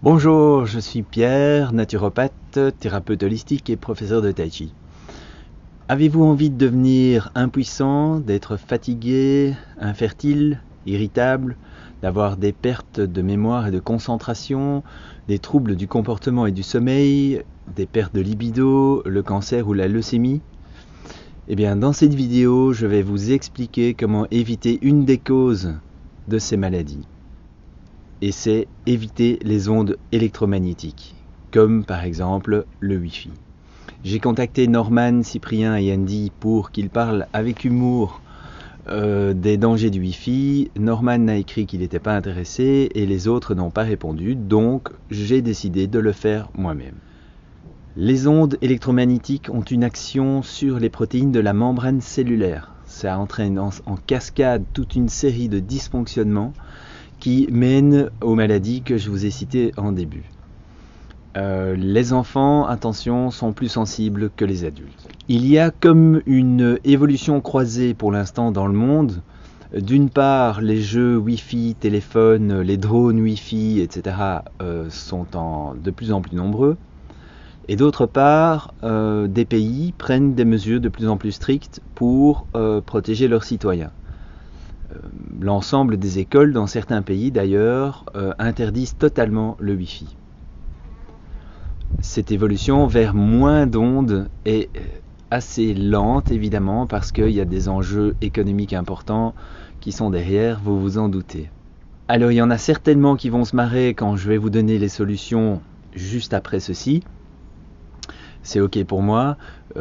Bonjour, je suis Pierre, naturopathe, thérapeute holistique et professeur de Tai Chi. Avez-vous envie de devenir impuissant, d'être fatigué, infertile, irritable, d'avoir des pertes de mémoire et de concentration, des troubles du comportement et du sommeil, des pertes de libido, le cancer ou la leucémie? Eh bien, dans cette vidéo, je vais vous expliquer comment éviter une des causes de ces maladies. Et c'est éviter les ondes électromagnétiques, comme par exemple le Wi-Fi. J'ai contacté Norman, Cyprien et Andy pour qu'ils parlent avec humour des dangers du Wi-Fi. Norman a écrit qu'il n'était pas intéressé et les autres n'ont pas répondu, donc j'ai décidé de le faire moi-même. Les ondes électromagnétiques ont une action sur les protéines de la membrane cellulaire. Ça entraîne en cascade toute une série de dysfonctionnements qui mènent aux maladies que je vous ai citées en début. Les enfants, attention, sont plus sensibles que les adultes. Il y a comme une évolution croisée pour l'instant dans le monde. D'une part, les jeux Wi-Fi, téléphone, les drones Wi-Fi, etc. sont de plus en plus nombreux. Et d'autre part, des pays prennent des mesures de plus en plus strictes pour protéger leurs citoyens. L'ensemble des écoles dans certains pays d'ailleurs interdisent totalement le Wi-Fi. Cette évolution vers moins d'ondes est assez lente évidemment parce qu'il y a des enjeux économiques importants qui sont derrière, vous vous en doutez. Alors il y en a certainement qui vont se marrer quand je vais vous donner les solutions juste après ceci. C'est ok pour moi.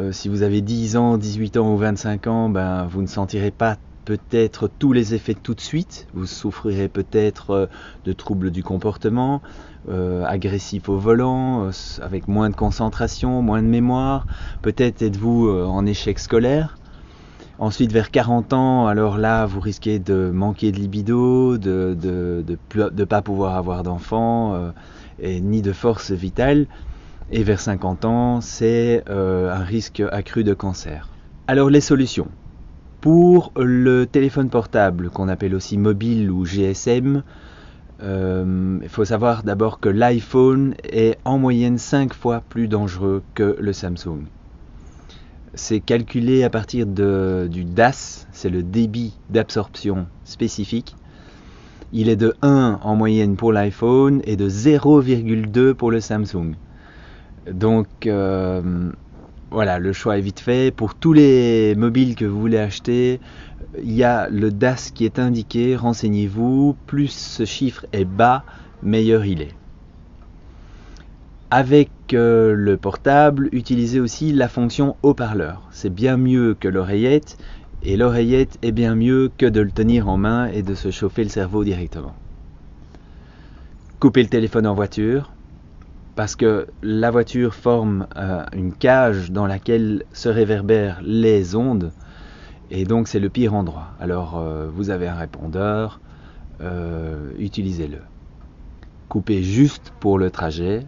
Si vous avez 10 ans, 18 ans ou 25 ans, ben, vous ne sentirez pas peut-être tous les effets tout de suite. Vous souffrirez peut-être de troubles du comportement, agressif au volant, avec moins de concentration, moins de mémoire. Peut-être êtes-vous en échec scolaire. Ensuite, vers 40 ans, alors là, vous risquez de manquer de libido, de pas pouvoir avoir d'enfants, ni de force vitale. Et vers 50 ans, c'est un risque accru de cancer. Alors les solutions. Pour le téléphone portable, qu'on appelle aussi mobile ou GSM, il faut savoir d'abord que l'iPhone est en moyenne 5 fois plus dangereux que le Samsung. C'est calculé à partir du DAS, c'est le débit d'absorption spécifique. Il est de 1 en moyenne pour l'iPhone et de 0,2 pour le Samsung. Donc voilà, le choix est vite fait. Pour tous les mobiles que vous voulez acheter, il y a le DAS qui est indiqué, renseignez-vous, plus ce chiffre est bas, meilleur il est. Avec le portable, utilisez aussi la fonction haut-parleur. C'est bien mieux que l'oreillette, et l'oreillette est bien mieux que de le tenir en main et de se chauffer le cerveau directement. Coupez le téléphone en voiture, parce que la voiture forme une cage dans laquelle se réverbèrent les ondes, et donc c'est le pire endroit. Alors vous avez un répondeur, utilisez-le. Coupez juste pour le trajet.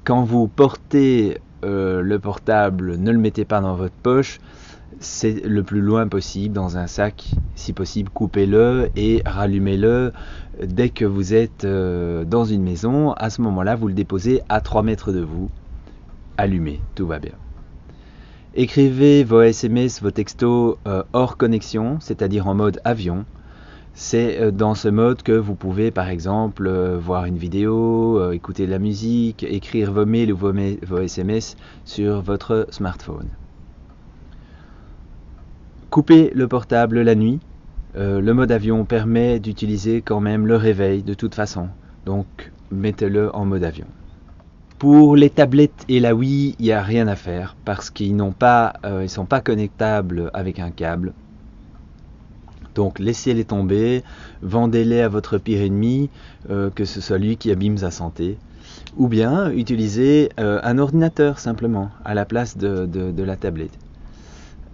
Quand vous portez le portable, ne le mettez pas dans votre poche, c'est le plus loin possible dans un sac, si possible coupez-le et rallumez-le dès que vous êtes dans une maison. À ce moment-là, vous le déposez à 3 mètres de vous, allumé, tout va bien. Écrivez vos SMS, vos textos hors connexion, c'est-à-dire en mode avion. C'est dans ce mode que vous pouvez par exemple voir une vidéo, écouter de la musique, écrire vos mails ou vos SMS sur votre smartphone. Coupez le portable la nuit. Le mode avion permet d'utiliser quand même le réveil de toute façon. Donc mettez-le en mode avion. Pour les tablettes et la Wii, il n'y a rien à faire parce qu'ils ne sont pas connectables avec un câble. Donc laissez-les tomber, vendez-les à votre pire ennemi, que ce soit lui qui abîme sa santé. Ou bien utilisez un ordinateur simplement à la place de la tablette.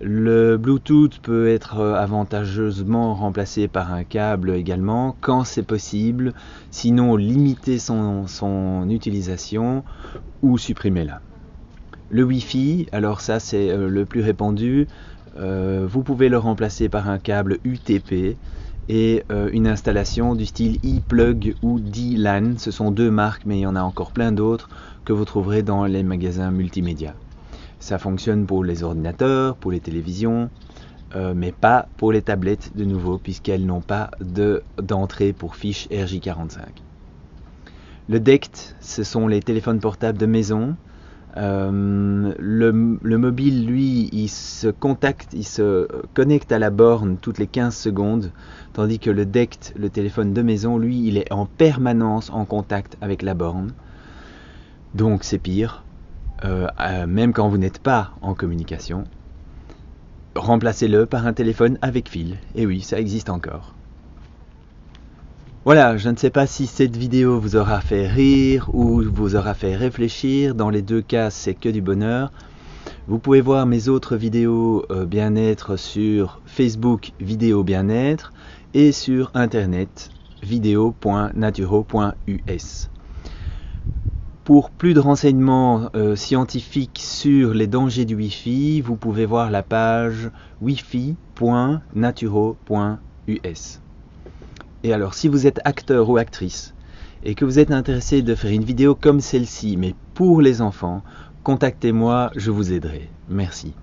Le Bluetooth peut être avantageusement remplacé par un câble également quand c'est possible, sinon limitez son utilisation ou supprimez-la. Le Wi-Fi, alors ça c'est le plus répandu, vous pouvez le remplacer par un câble UTP et une installation du style ePlug ou D-LAN. Ce sont deux marques, mais il y en a encore plein d'autres que vous trouverez dans les magasins multimédia. Ça fonctionne pour les ordinateurs, pour les télévisions, mais pas pour les tablettes de nouveau, puisqu'elles n'ont pas d'entrée pour fiche RJ45. Le DECT, ce sont les téléphones portables de maison. Le mobile, lui, il se connecte à la borne toutes les 15 secondes, tandis que le DECT, le téléphone de maison, lui, il est en permanence en contact avec la borne. Donc c'est pire, même quand vous n'êtes pas en communication. Remplacez-le par un téléphone avec fil. Et oui, ça existe encore. Voilà, je ne sais pas si cette vidéo vous aura fait rire ou vous aura fait réfléchir. Dans les deux cas, c'est que du bonheur. Vous pouvez voir mes autres vidéos bien-être sur Facebook Vidéo Bien-être et sur internet video.naturo.us. Pour plus de renseignements scientifiques sur les dangers du Wi-Fi, vous pouvez voir la page wifi.naturo.us. Et alors, si vous êtes acteur ou actrice et que vous êtes intéressé de faire une vidéo comme celle-ci, mais pour les enfants, contactez-moi, je vous aiderai. Merci.